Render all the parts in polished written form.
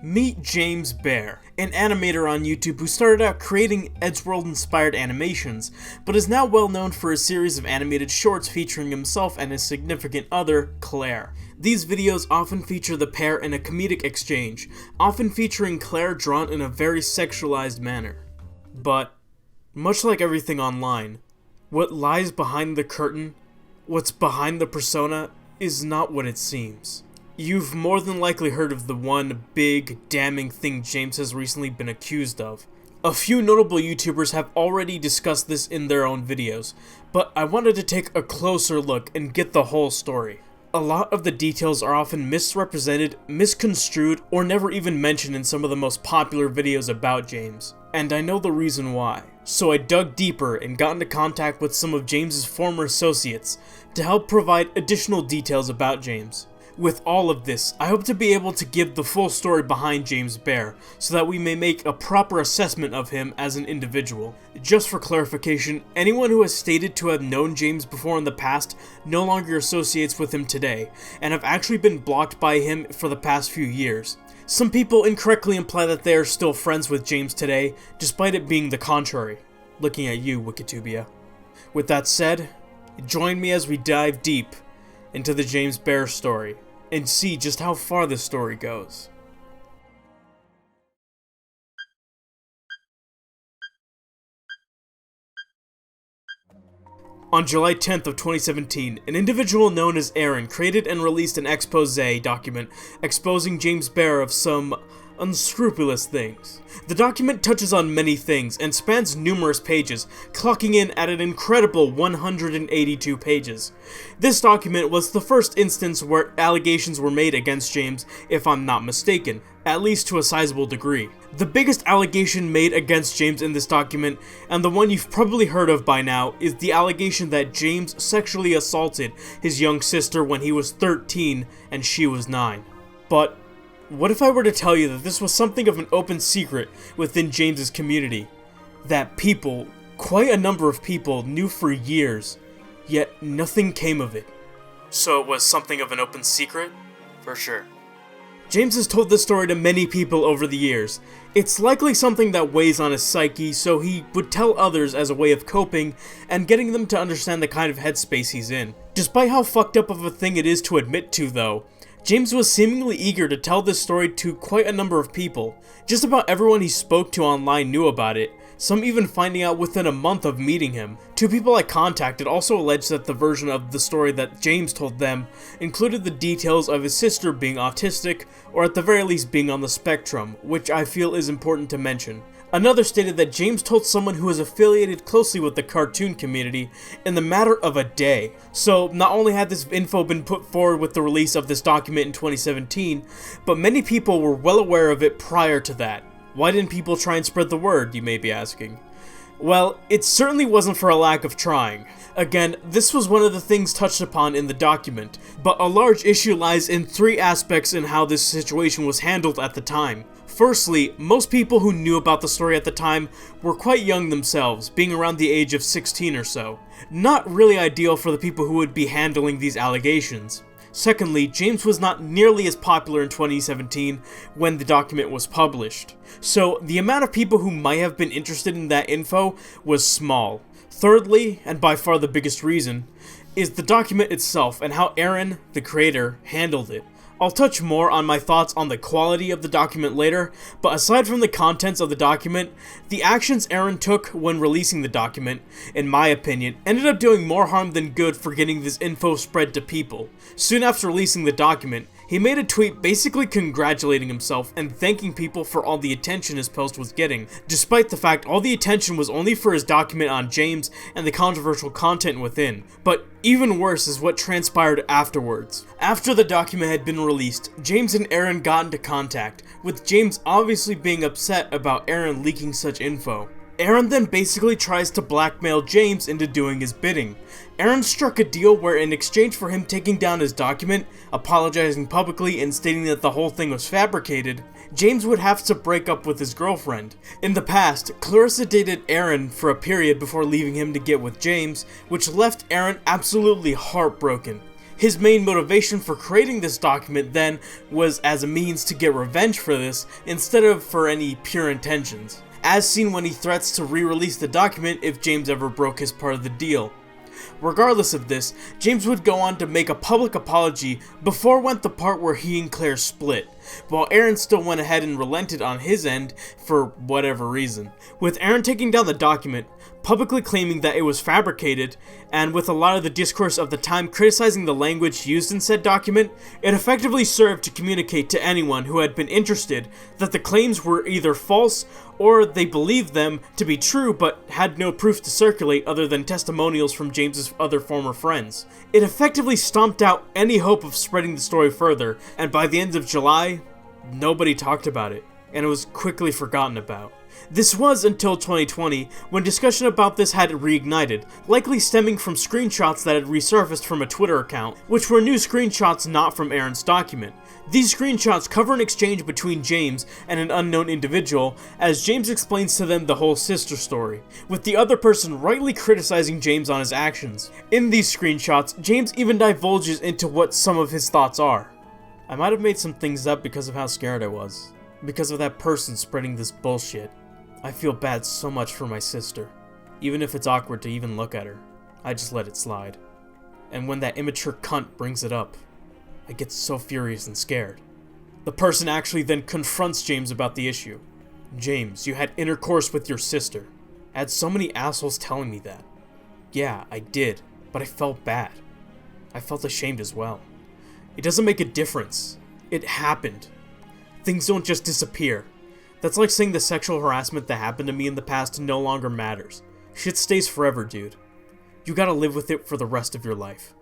Meet James Bear, an animator on YouTube who started out creating Eddsworld-inspired animations, but is now well known for a series of animated shorts featuring himself and his significant other, Claire. These videos often feature the pair in a comedic exchange, often featuring Claire drawn in a very sexualized manner. But, much like everything online, what lies behind the curtain, what's behind the persona, is not what it seems. You've more than likely heard of the one big, damning thing James has recently been accused of. A few notable YouTubers have already discussed this in their own videos, but I wanted to take a closer look and get the whole story. A lot of the details are often misrepresented, misconstrued, or never even mentioned in some of the most popular videos about James, and I know the reason why. So I dug deeper and got into contact with some of James's former associates to help provide additional details about James. With all of this, I hope to be able to give the full story behind James Bear, so that we may make a proper assessment of him as an individual. Just for clarification, anyone who has stated to have known James before in the past no longer associates with him today, and have actually been blocked by him for the past few years. Some people incorrectly imply that they are still friends with James today, despite it being the contrary. Looking at you, Wikitubia. With that said, join me as we dive deep into the James Bear story, and see just how far this story goes. On July 10th of 2017, an individual known as Aaron created and released an expose document exposing James Bear of some unscrupulous things. The document touches on many things and spans numerous pages, clocking in at an incredible 182 pages. This document was the first instance where allegations were made against James, if I'm not mistaken, at least to a sizable degree. The biggest allegation made against James in this document, and the one you've probably heard of by now, is the allegation that James sexually assaulted his young sister when he was 13 and she was 9. But what if I were to tell you that this was something of an open secret within James's community? That people, quite a number of people, knew for years, yet nothing came of it. So it was something of an open secret? For sure. James has told this story to many people over the years. It's likely something that weighs on his psyche, so he would tell others as a way of coping and getting them to understand the kind of headspace he's in. Despite how fucked up of a thing it is to admit to, though, James was seemingly eager to tell this story to quite a number of people. Just about everyone he spoke to online knew about it, some even finding out within a month of meeting him. Two people I contacted also alleged that the version of the story that James told them included the details of his sister being autistic, or at the very least being on the spectrum, which I feel is important to mention. Another stated that James told someone who was affiliated closely with the cartoon community in the matter of a day. So not only had this info been put forward with the release of this document in 2017, but many people were well aware of it prior to that. Why didn't people try and spread the word, you may be asking? Well, it certainly wasn't for a lack of trying. Again, this was one of the things touched upon in the document, but a large issue lies in three aspects in how this situation was handled at the time. Firstly, most people who knew about the story at the time were quite young themselves, being around the age of 16 or so. Not really ideal for the people who would be handling these allegations. Secondly, James was not nearly as popular in 2017 when the document was published, so the amount of people who might have been interested in that info was small. Thirdly, and by far the biggest reason, is the document itself and how Aaron, the creator, handled it. I'll touch more on my thoughts on the quality of the document later, but aside from the contents of the document, the actions Aaron took when releasing the document, in my opinion, ended up doing more harm than good for getting this info spread to people. Soon after releasing the document, he made a tweet basically congratulating himself and thanking people for all the attention his post was getting, despite the fact all the attention was only for his document on James and the controversial content within. But even worse is what transpired afterwards. After the document had been released, James and Aaron got into contact, with James obviously being upset about Aaron leaking such info. Aaron then basically tries to blackmail James into doing his bidding. Aaron struck a deal where in exchange for him taking down his document, apologizing publicly and stating that the whole thing was fabricated, James would have to break up with his girlfriend. In the past, Clarissa dated Aaron for a period before leaving him to get with James, which left Aaron absolutely heartbroken. His main motivation for creating this document then was as a means to get revenge for this instead of for any pure intentions, as seen when he threats to re-release the document if James ever broke his part of the deal. Regardless of this, James would go on to make a public apology before went the part where he and Claire split, while Aaron still went ahead and relented on his end for whatever reason, with Aaron taking down the document, publicly claiming that it was fabricated, and with a lot of the discourse of the time criticizing the language used in said document. It effectively served to communicate to anyone who had been interested that the claims were either false or they believed them to be true but had no proof to circulate other than testimonials from James's other former friends. It effectively stomped out any hope of spreading the story further, and by the end of July, nobody talked about it, and it was quickly forgotten about. This was until 2020, when discussion about this had reignited, likely stemming from screenshots that had resurfaced from a Twitter account, which were new screenshots not from Aaron's document. These screenshots cover an exchange between James and an unknown individual, as James explains to them the whole sister story, with the other person rightly criticizing James on his actions. In these screenshots, James even divulges into what some of his thoughts are. I might have made some things up because of how scared I was. Because of that person spreading this bullshit. I feel bad so much for my sister. Even if it's awkward to even look at her, I just let it slide. And when that immature cunt brings it up, I get so furious and scared. The person actually then confronts James about the issue. James, you had intercourse with your sister. I had so many assholes telling me that. Yeah, I did, but I felt bad. I felt ashamed as well. It doesn't make a difference. It happened. Things don't just disappear. That's like saying the sexual harassment that happened to me in the past no longer matters. Shit stays forever, dude. You gotta live with it for the rest of your life.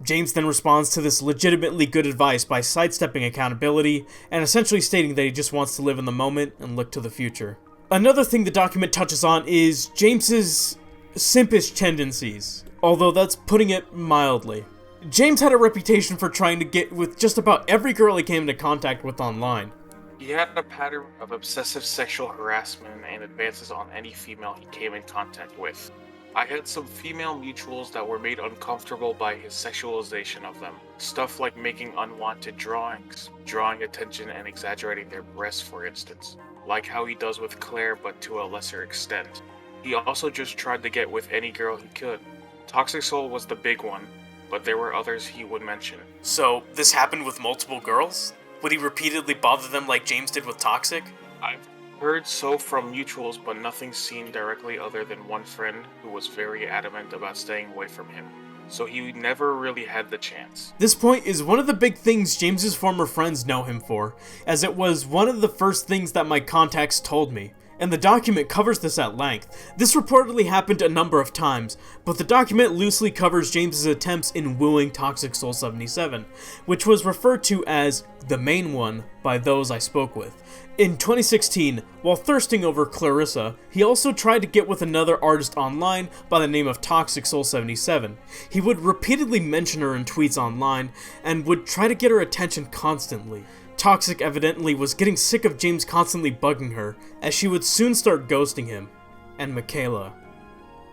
James then responds to this legitimately good advice by sidestepping accountability and essentially stating that he just wants to live in the moment and look to the future. Another thing the document touches on is James's simpish tendencies, although that's putting it mildly. James had a reputation for trying to get with just about every girl he came into contact with online. He had a pattern of obsessive sexual harassment and advances on any female he came in contact with. I had some female mutuals that were made uncomfortable by his sexualization of them. Stuff like making unwanted drawings, drawing attention and exaggerating their breasts, for instance. Like how he does with Claire, but to a lesser extent. He also just tried to get with any girl he could. Toxic Soul was the big one, but there were others he would mention. So, this happened with multiple girls? Would he repeatedly bother them like James did with Toxic? I've heard so from mutuals, but nothing seen directly other than one friend who was very adamant about staying away from him. So he never really had the chance. This point is one of the big things James's former friends know him for, as it was one of the first things that my contacts told me. And the document covers this at length. This reportedly happened a number of times, but the document loosely covers James's attempts in wooing Toxic Soul 77, which was referred to as the main one by those I spoke with. In 2016, while thirsting over Clarissa, he also tried to get with another artist online by the name of Toxic Soul 77. He would repeatedly mention her in tweets online, and would try to get her attention constantly. Toxic evidently was getting sick of James constantly bugging her, as she would soon start ghosting him. And Michaela,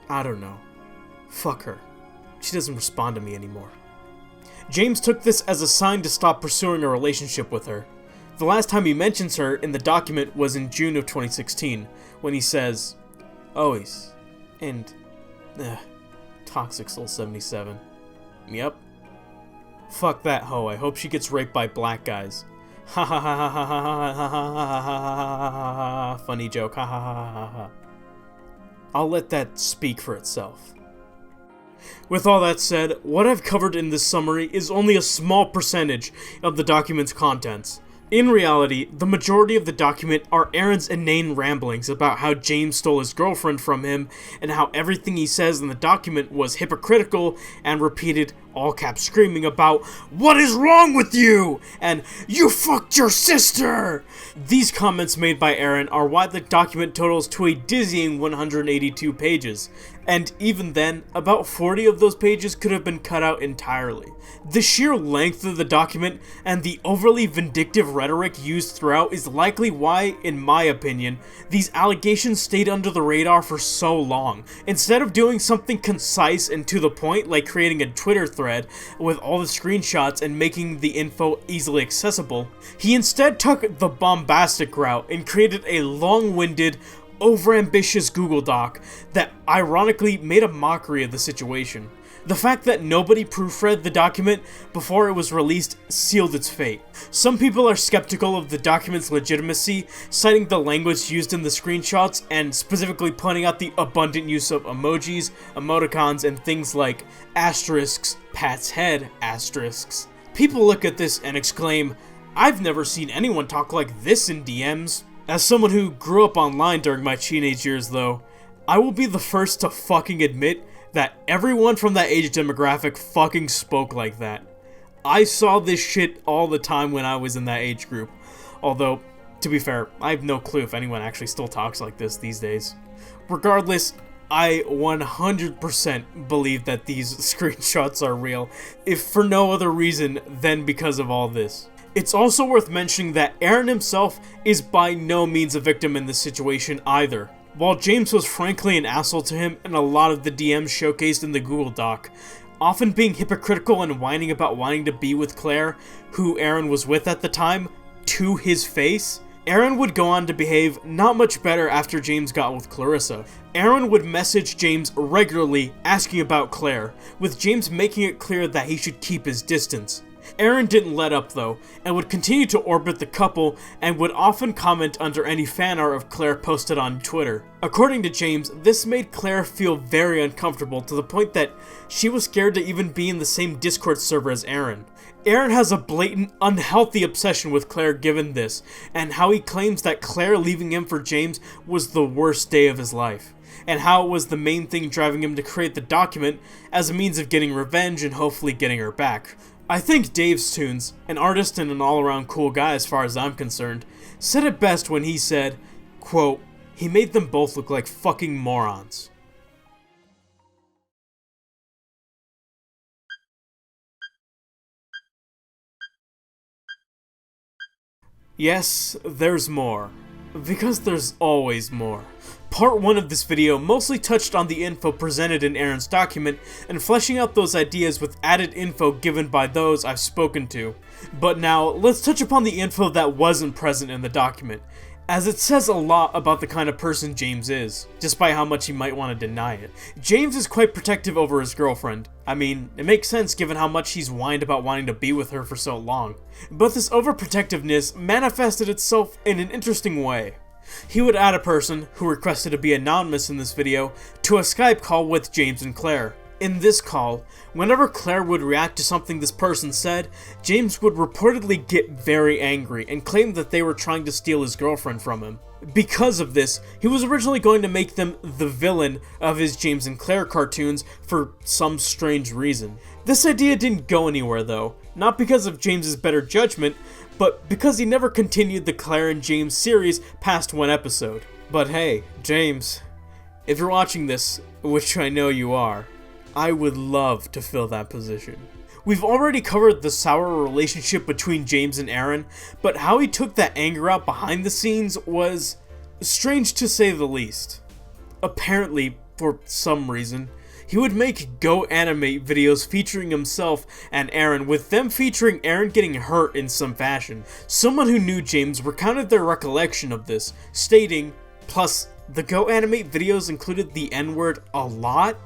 I don't know. Fuck her. She doesn't respond to me anymore. James took this as a sign to stop pursuing a relationship with her. The last time he mentions her in the document was in June of 2016, when he says, always, and, Toxic Soul 77. Yep. Fuck that hoe, I hope she gets raped by black guys. Ha ha ha ha ha ha ha ha ha ha ha. Funny joke, ha ha ha ha ha. I'll let that speak for itself. With all that said, what I've covered in this summary is only a small percentage of the document's contents. In reality, the majority of the document are Aaron's inane ramblings about how James stole his girlfriend from him, and how everything he says in the document was hypocritical, and repeated all caps screaming about, "What is wrong with you?" and "You fucked your sister!" These comments made by Aaron are why the document totals to a dizzying 182 pages, and even then, about 40 of those pages could have been cut out entirely. The sheer length of the document and the overly vindictive rhetoric used throughout is likely why, in my opinion, these allegations stayed under the radar for so long. Instead of doing something concise and to the point like creating a Twitter thread thread with all the screenshots and making the info easily accessible, he instead took the bombastic route and created a long-winded, overambitious Google Doc that ironically made a mockery of the situation. The fact that nobody proofread the document before it was released sealed its fate. Some people are skeptical of the document's legitimacy, citing the language used in the screenshots and specifically pointing out the abundant use of emojis, emoticons, and things like asterisks, Pat's head, asterisks. People look at this and exclaim, "I've never seen anyone talk like this in DMs." As someone who grew up online during my teenage years though, I will be the first to fucking admit that everyone from that age demographic fucking spoke like that. I saw this shit all the time when I was in that age group. Although, to be fair, I have no clue if anyone actually still talks like this these days. Regardless, I 100% believe that these screenshots are real, if for no other reason than because of all this. It's also worth mentioning that Aaron himself is by no means a victim in this situation either. While James was frankly an asshole to him in a lot of the DMs showcased in the Google Doc, often being hypocritical and whining about wanting to be with Claire, who Aaron was with at the time, to his face, Aaron would go on to behave not much better after James got with Clarissa. Aaron would message James regularly asking about Claire, with James making it clear that he should keep his distance. Aaron didn't let up though, and would continue to orbit the couple and would often comment under any fan art of Claire posted on Twitter. According to James, this made Claire feel very uncomfortable to the point that she was scared to even be in the same Discord server as Aaron. Aaron has a blatant, unhealthy obsession with Claire given this, and how he claims that Claire leaving him for James was the worst day of his life, and how it was the main thing driving him to create the document as a means of getting revenge and hopefully getting her back. I think Dave's Tunes, an artist and an all-around cool guy as far as I'm concerned, said it best when he said, quote, "He made them both look like fucking morons." Yes, there's more. Because there's always more. Part 1 of this video mostly touched on the info presented in Aaron's document and fleshing out those ideas with added info given by those I've spoken to. But now, let's touch upon the info that wasn't present in the document, as it says a lot about the kind of person James is, despite how much he might want to deny it. James is quite protective over his girlfriend. I mean, it makes sense given how much he's whined about wanting to be with her for so long. But this overprotectiveness manifested itself in an interesting way. He would add a person, who requested to be anonymous in this video, to a Skype call with James and Claire. In this call, whenever Claire would react to something this person said, James would reportedly get very angry and claim that they were trying to steal his girlfriend from him. Because of this, he was originally going to make them the villain of his James and Claire cartoons for some strange reason. This idea didn't go anywhere though, not because of James's better judgment, but because he never continued the Claire and James series past one episode. But hey, James, if you're watching this, which I know you are, I would love to fill that position. We've already covered the sour relationship between James and Aaron, but how he took that anger out behind the scenes was strange to say the least. Apparently, for some reason, he would make Go Animate videos featuring himself and Aaron, with them featuring Aaron getting hurt in some fashion. Someone who knew James recounted their recollection of this, stating, plus, the Go Animate videos included the N-word a lot?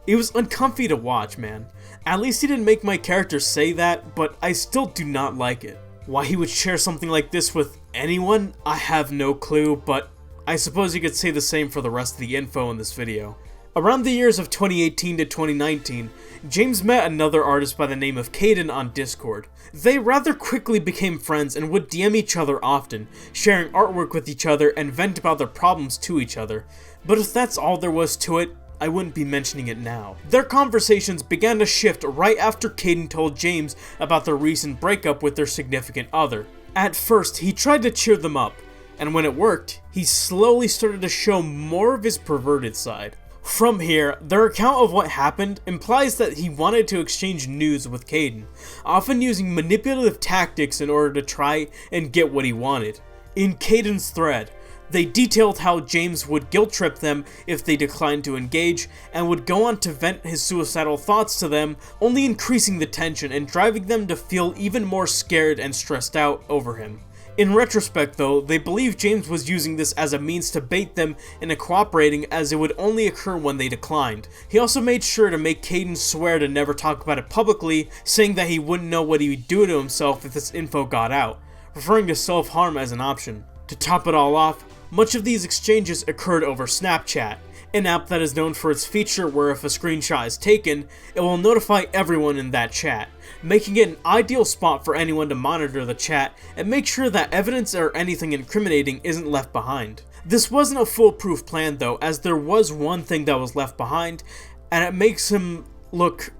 It was uncomfy to watch, man. At least he didn't make my character say that, but I still do not like it. Why he would share something like this with anyone, I have no clue, but I suppose you could say the same for the rest of the info in this video. Around the years of 2018 to 2019, James met another artist by the name of Caden on Discord. They rather quickly became friends and would DM each other often, sharing artwork with each other and vent about their problems to each other. But if that's all there was to it, I wouldn't be mentioning it now. Their conversations began to shift right after Caden told James about their recent breakup with their significant other. At first, he tried to cheer them up, and when it worked, he slowly started to show more of his perverted side. From here, their account of what happened implies that he wanted to exchange nudes with Caden, often using manipulative tactics in order to try and get what he wanted. In Caden's thread, They detailed how James would guilt-trip them if they declined to engage, and would go on to vent his suicidal thoughts to them, only increasing the tension and driving them to feel even more scared and stressed out over him. In retrospect though, they believe James was using this as a means to bait them into cooperating, as it would only occur when they declined. He also made sure to make Caden swear to never talk about it publicly, saying that he wouldn't know what he would do to himself if this info got out, referring to self-harm as an option. To top it all off, much of these exchanges occurred over Snapchat, an app that is known for its feature where if a screenshot is taken, it will notify everyone in that chat, making it an ideal spot for anyone to monitor the chat and make sure that evidence or anything incriminating isn't left behind. This wasn't a foolproof plan though, as there was one thing that was left behind, and it makes him look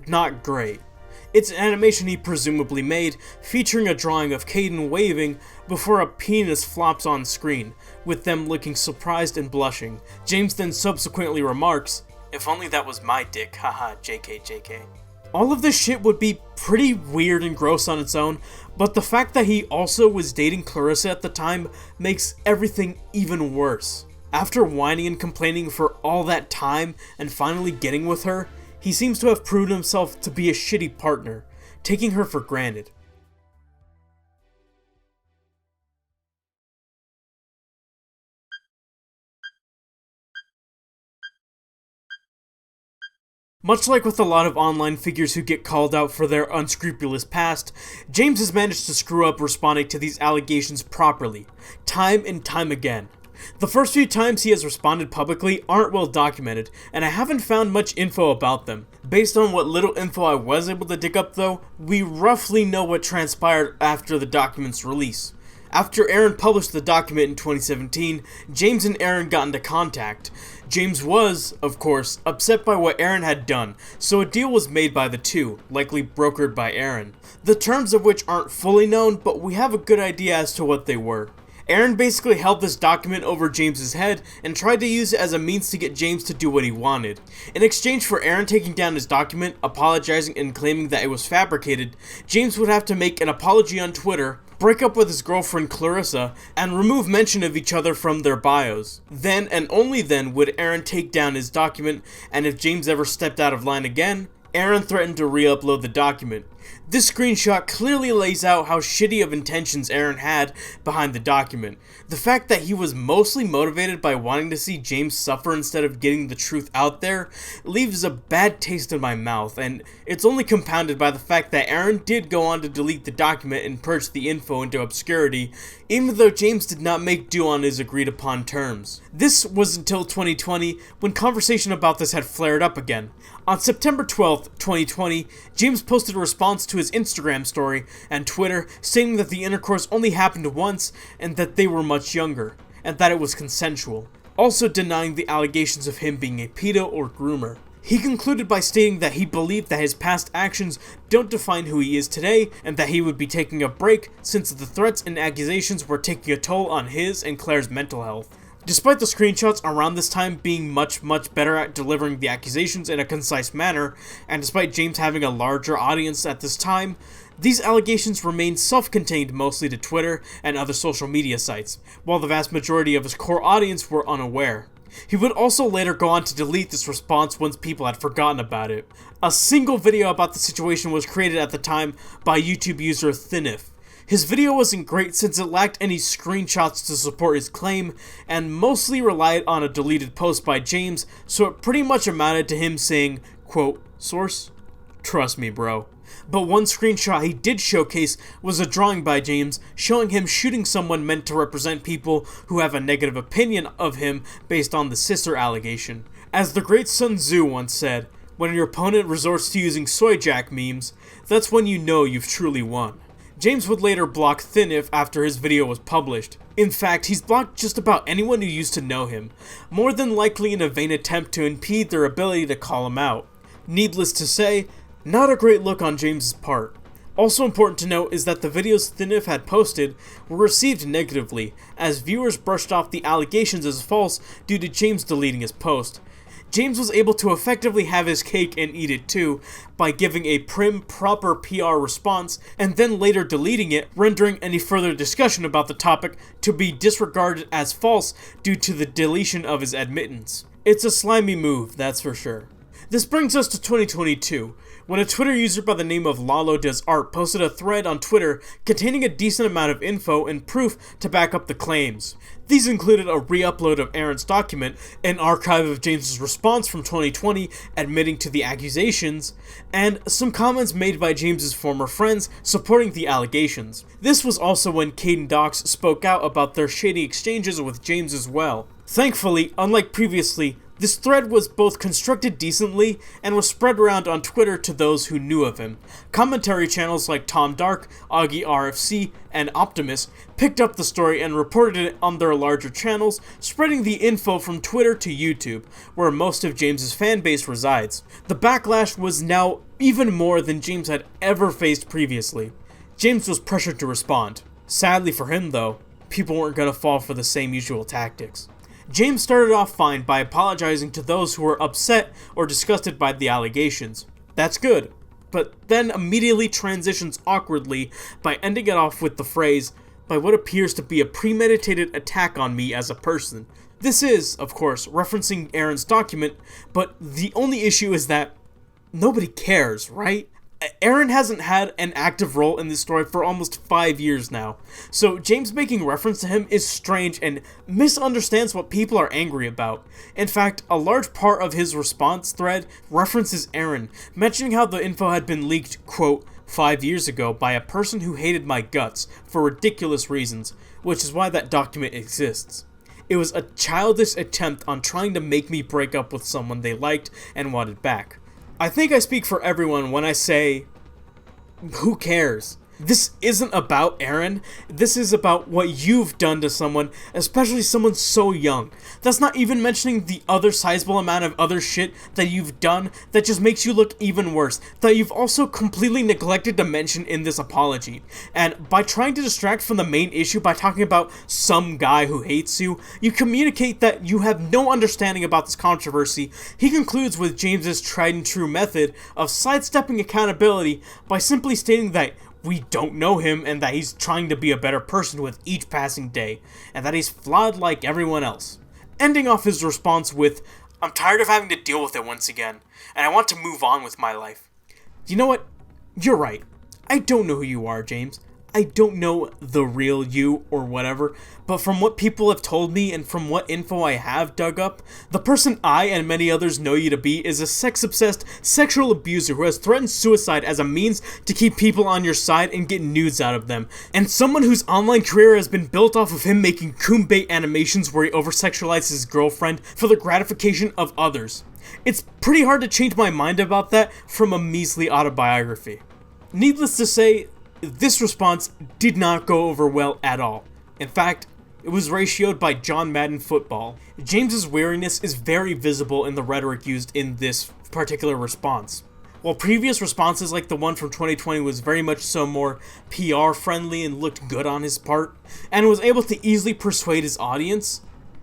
not great. It's an animation he presumably made, featuring a drawing of Caden waving before a penis flops on screen, with them looking surprised and blushing. James then subsequently remarks, "If only that was my dick, haha, JK JK. All of this shit would be pretty weird and gross on its own, but the fact that he also was dating Clarissa at the time makes everything even worse. After whining and complaining for all that time and finally getting with her, he seems to have proven himself to be a shitty partner, taking her for granted. Much like with a lot of online figures who get called out for their unscrupulous past, James has managed to screw up responding to these allegations properly, time and time again. The first few times he has responded publicly aren't well documented, and I haven't found much info about them. Based on what little info I was able to dig up though, we roughly know what transpired after the document's release. After Aaron published the document in 2017, James and Aaron got into contact. James was, of course, upset by what Aaron had done, so a deal was made by the two, likely brokered by Aaron. The terms of which aren't fully known, but we have a good idea as to what they were. Aaron basically held this document over James's head and tried to use it as a means to get James to do what he wanted. In exchange for Aaron taking down his document, apologizing and claiming that it was fabricated, James would have to make an apology on Twitter, break up with his girlfriend Clarissa, and remove mention of each other from their bios. Then and only then would Aaron take down his document, and if James ever stepped out of line again, Aaron threatened to re-upload the document. This screenshot clearly lays out how shitty of intentions Aaron had behind the document. The fact that he was mostly motivated by wanting to see James suffer instead of getting the truth out there leaves a bad taste in my mouth, and it's only compounded by the fact that Aaron did go on to delete the document and purge the info into obscurity, even though James did not make do on his agreed upon terms. This was until 2020, when conversation about this had flared up again. On September 12th, 2020, James posted a response to his Instagram story and Twitter stating that the intercourse only happened once and that they were much younger, and that it was consensual, also denying the allegations of him being a pedo or groomer. He concluded by stating that he believed that his past actions don't define who he is today, and that he would be taking a break since the threats and accusations were taking a toll on his and Claire's mental health. Despite the screenshots around this time being much better at delivering the accusations in a concise manner, and despite James having a larger audience at this time, these allegations remain self-contained mostly to Twitter and other social media sites, while the vast majority of his core audience were unaware. He would also later go on to delete this response once people had forgotten about it. A single video about the situation was created at the time by YouTube user Thinif. His video wasn't great since it lacked any screenshots to support his claim, and mostly relied on a deleted post by James, so it pretty much amounted to him saying, quote, "Source? Trust me, bro." But one screenshot he did showcase was a drawing by James showing him shooting someone meant to represent people who have a negative opinion of him based on the sister allegation. As the great Sun Tzu once said, when your opponent resorts to using soy jack memes, that's when you know you've truly won. James would later block Thinif after his video was published. In fact, he's blocked just about anyone who used to know him, more than likely in a vain attempt to impede their ability to call him out. Needless to say, not a great look on James's part. Also important to note is that the videos Thinif had posted were received negatively, as viewers brushed off the allegations as false due to James deleting his post. James was able to effectively have his cake and eat it too by giving a prim, proper PR response and then later deleting it, rendering any further discussion about the topic to be disregarded as false due to the deletion of his admittance. It's a slimy move, that's for sure. This brings us to 2022, when a Twitter user by the name of Lalo Does Art posted a thread on Twitter containing a decent amount of info and proof to back up the claims. These included a re-upload of Aaron's document, an archive of James's response from 2020 admitting to the accusations, and some comments made by James's former friends supporting the allegations. This was also when Caden Docs spoke out about their shady exchanges with James as well. Thankfully, unlike previously, this thread was both constructed decently and was spread around on Twitter to those who knew of him. Commentary channels like Tom Dark, Augie RFC, and Optimus picked up the story and reported it on their larger channels, spreading the info from Twitter to YouTube, where most of James's fanbase resides. The backlash was now even more than James had ever faced previously. James was pressured to respond. Sadly for him though, people weren't gonna fall for the same usual tactics. James started off fine by apologizing to those who were upset or disgusted by the allegations. That's good, but then immediately transitions awkwardly by ending it off with the phrase, "by what appears to be a premeditated attack on me as a person." This is, of course, referencing Aaron's document, but the only issue is that nobody cares, right? Aaron hasn't had an active role in this story for almost 5 years now, so James making reference to him is strange and misunderstands what people are angry about. In fact, a large part of his response thread references Aaron, mentioning how the info had been leaked, quote, 5 years ago by a person who hated my guts for ridiculous reasons, which is why that document exists. It was a childish attempt on trying to make me break up with someone they liked and wanted back. I think I speak for everyone when I say, who cares? This isn't about Aaron, this is about what you've done to someone, especially someone so young. That's not even mentioning the other sizable amount of other shit that you've done that just makes you look even worse, that you've also completely neglected to mention in this apology. And by trying to distract from the main issue by talking about some guy who hates you, you communicate that you have no understanding about this controversy. He concludes with James's tried and true method of sidestepping accountability by simply stating that we don't know him and that he's trying to be a better person with each passing day, and that he's flawed like everyone else. Ending off his response with, "I'm tired of having to deal with it once again, and I want to move on with my life." You know what? You're right. I don't know who you are, James. I don't know the real you or whatever, but from what people have told me and from what info I have dug up, the person I and many others know you to be is a sex-obsessed sexual abuser who has threatened suicide as a means to keep people on your side and get nudes out of them, and someone whose online career has been built off of him making kumbait animations where he over-sexualizes his girlfriend for the gratification of others. It's pretty hard to change my mind about that from a measly autobiography. Needless to say, this response did not go over well at all. In fact, it was ratioed by John Madden football. James's weariness is very visible in the rhetoric used in this particular response. While previous responses like the one from 2020 was very much so more PR friendly and looked good on his part, and was able to easily persuade his audience,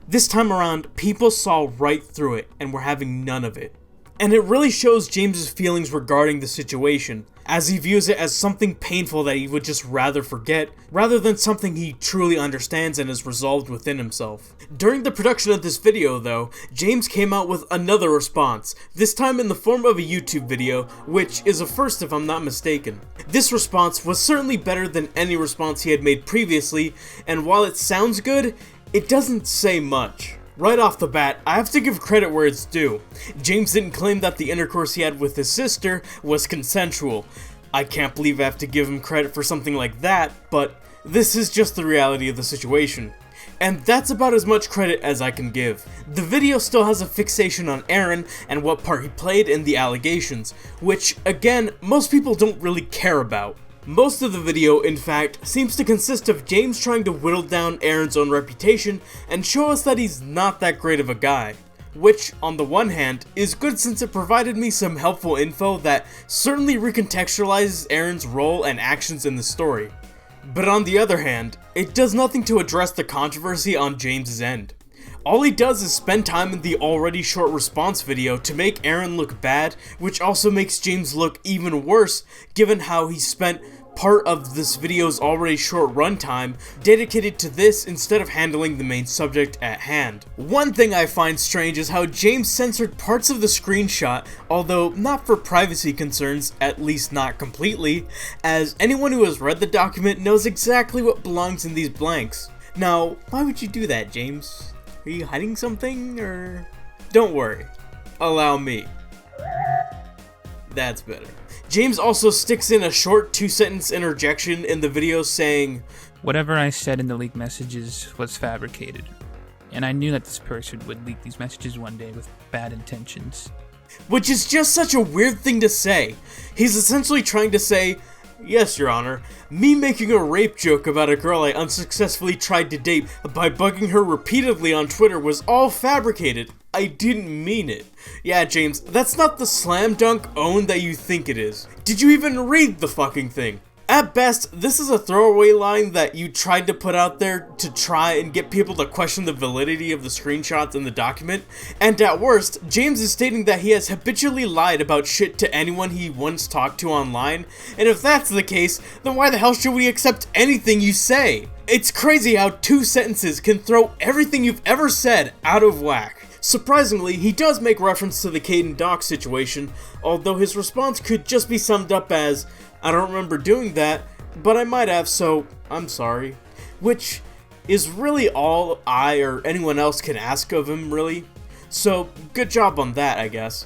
this time around people saw right through it and were having none of it. And it really shows James's feelings regarding the situation, as he views it as something painful that he would just rather forget, rather than something he truly understands and has resolved within himself. During the production of this video though, James came out with another response, this time in the form of a YouTube video, which is a first if I'm not mistaken. This response was certainly better than any response he had made previously, and while it sounds good, it doesn't say much. Right off the bat, I have to give credit where it's due. James didn't claim that the intercourse he had with his sister was consensual. I can't believe I have to give him credit for something like that, but this is just the reality of the situation. And that's about as much credit as I can give. The video still has a fixation on Aaron and what part he played in the allegations, which, again, most people don't really care about. Most of the video, in fact, seems to consist of James trying to whittle down Aaron's own reputation and show us that he's not that great of a guy. Which, on the one hand, is good since it provided me some helpful info that certainly recontextualizes Aaron's role and actions in the story. But on the other hand, it does nothing to address the controversy on James's end. All he does is spend time in the already short response video to make Aaron look bad, which also makes James look even worse given how he spent part of this video's already short runtime dedicated to this instead of handling the main subject at hand. One thing I find strange is how James censored parts of the screenshot, although not for privacy concerns, at least not completely, as anyone who has read the document knows exactly what belongs in these blanks. Now, why would you do that, James? Are you hiding something, or? Don't worry. Allow me. That's better. James also sticks in a short 2-sentence interjection in the video saying, "Whatever I said in the leaked messages was fabricated, and I knew that this person would leak these messages one day with bad intentions." Which is just such a weird thing to say. He's essentially trying to say, "Yes, Your Honor, me making a rape joke about a girl I unsuccessfully tried to date by bugging her repeatedly on Twitter was all fabricated. I didn't mean it." Yeah, James, that's not the slam dunk own that you think it is. Did you even read the fucking thing? At best, this is a throwaway line that you tried to put out there to try and get people to question the validity of the screenshots in the document, and at worst, James is stating that he has habitually lied about shit to anyone he once talked to online, and if that's the case, then why the hell should we accept anything you say? It's crazy how 2 sentences can throw everything you've ever said out of whack. Surprisingly, he does make reference to the Caden Doc situation, although his response could just be summed up as, "I don't remember doing that, but I might have, so I'm sorry." Which is really all I or anyone else can ask of him, really. So, good job on that, I guess.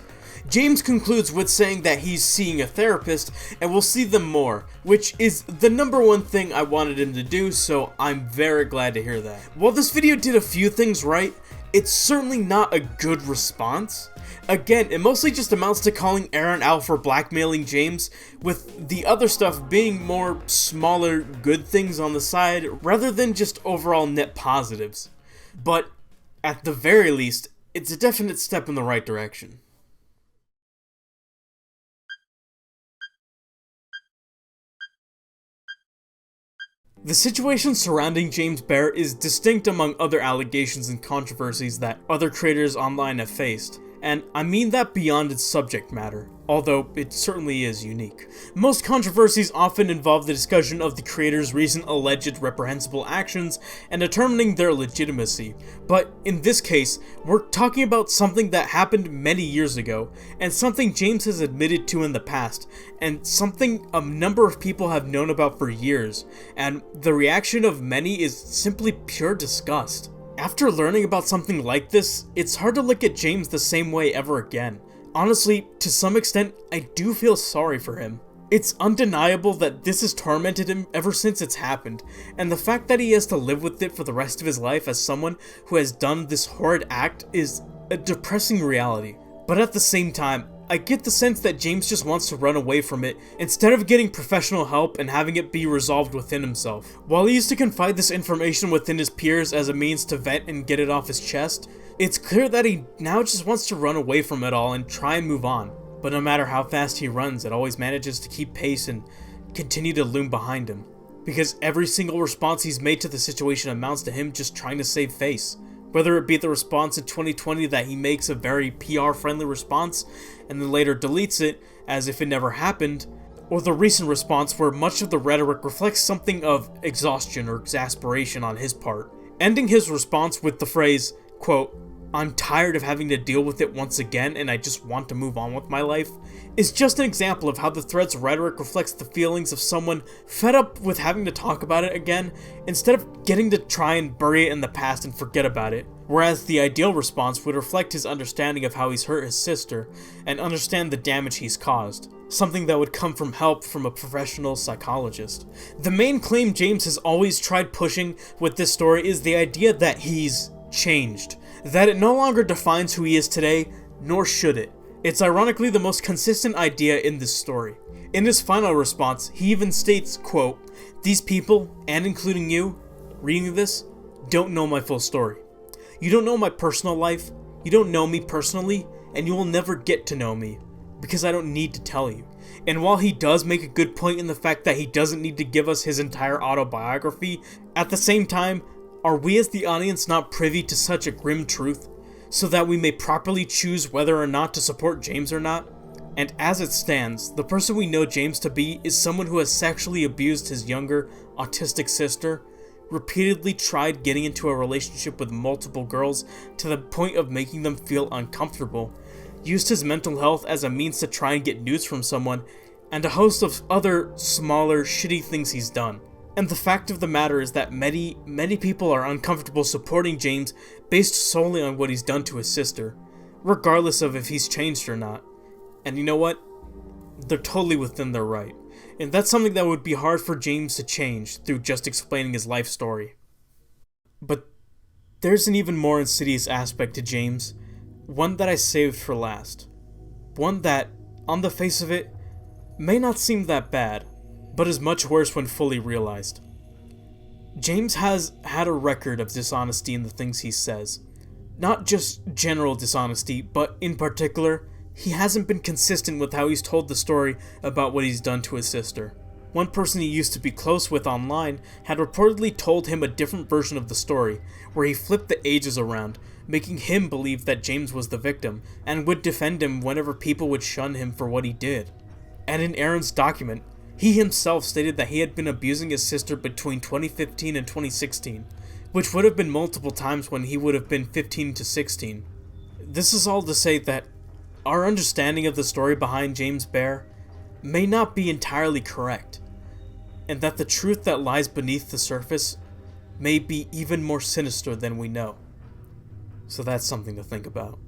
James concludes with saying that he's seeing a therapist and will see them more, which is the #1 thing I wanted him to do, so I'm very glad to hear that. While this video did a few things right, it's certainly not a good response. Again, it mostly just amounts to calling Aaron out for blackmailing James, with the other stuff being more smaller good things on the side, rather than just overall net positives. But, at the very least, it's a definite step in the right direction. The situation surrounding James Bear is distinct among other allegations and controversies that other creators online have faced, and I mean that beyond its subject matter, although it certainly is unique. Most controversies often involve the discussion of the creator's recent alleged reprehensible actions and determining their legitimacy, but in this case, we're talking about something that happened many years ago, and something James has admitted to in the past, and something a number of people have known about for years, and the reaction of many is simply pure disgust. After learning about something like this, it's hard to look at James the same way ever again. Honestly, to some extent, I do feel sorry for him. It's undeniable that this has tormented him ever since it's happened, and the fact that he has to live with it for the rest of his life as someone who has done this horrid act is a depressing reality. But at the same time, I get the sense that James just wants to run away from it instead of getting professional help and having it be resolved within himself. While he used to confide this information within his peers as a means to vent and get it off his chest, it's clear that he now just wants to run away from it all and try and move on. But no matter how fast he runs, it always manages to keep pace and continue to loom behind him. Because every single response he's made to the situation amounts to him just trying to save face. Whether it be the response in 2020 that he makes a very PR-friendly response and then later deletes it as if it never happened, or the recent response where much of the rhetoric reflects something of exhaustion or exasperation on his part. Ending his response with the phrase, quote, "I'm tired of having to deal with it once again and I just want to move on with my life," is just an example of how the thread's rhetoric reflects the feelings of someone fed up with having to talk about it again, instead of getting to try and bury it in the past and forget about it. Whereas the ideal response would reflect his understanding of how he's hurt his sister, and understand the damage he's caused. Something that would come from help from a professional psychologist. The main claim James has always tried pushing with this story is the idea that he's changed. That it no longer defines who he is today, nor should it. It's ironically the most consistent idea in this story. In his final response, he even states, quote, "These people, and including you, reading this, don't know my full story. You don't know my personal life, you don't know me personally, and you will never get to know me, because I don't need to tell you." And while he does make a good point in the fact that he doesn't need to give us his entire autobiography, at the same time, Are we as the audience not privy to such a grim truth, so that we may properly choose whether or not to support James or not? And as it stands, the person we know James to be is someone who has sexually abused his younger, autistic sister, repeatedly tried getting into a relationship with multiple girls to the point of making them feel uncomfortable, used his mental health as a means to try and get news from someone, and a host of other, smaller, shitty things he's done. And the fact of the matter is that many people are uncomfortable supporting James based solely on what he's done to his sister, regardless of if he's changed or not. And you know what? They're totally within their right. And that's something that would be hard for James to change through just explaining his life story. But there's an even more insidious aspect to James, one that I saved for last. One that, on the face of it, may not seem that bad, but is much worse when fully realized. James has had a record of dishonesty in the things he says. Not just general dishonesty, but in particular, he hasn't been consistent with how he's told the story about what he's done to his sister. One person he used to be close with online had reportedly told him a different version of the story, where he flipped the ages around, making him believe that James was the victim, and would defend him whenever people would shun him for what he did. And in Aaron's document, he himself stated that he had been abusing his sister between 2015 and 2016, which would have been multiple times when he would have been 15 to 16. This is all to say that our understanding of the story behind James Bear may not be entirely correct, and that the truth that lies beneath the surface may be even more sinister than we know. So that's something to think about.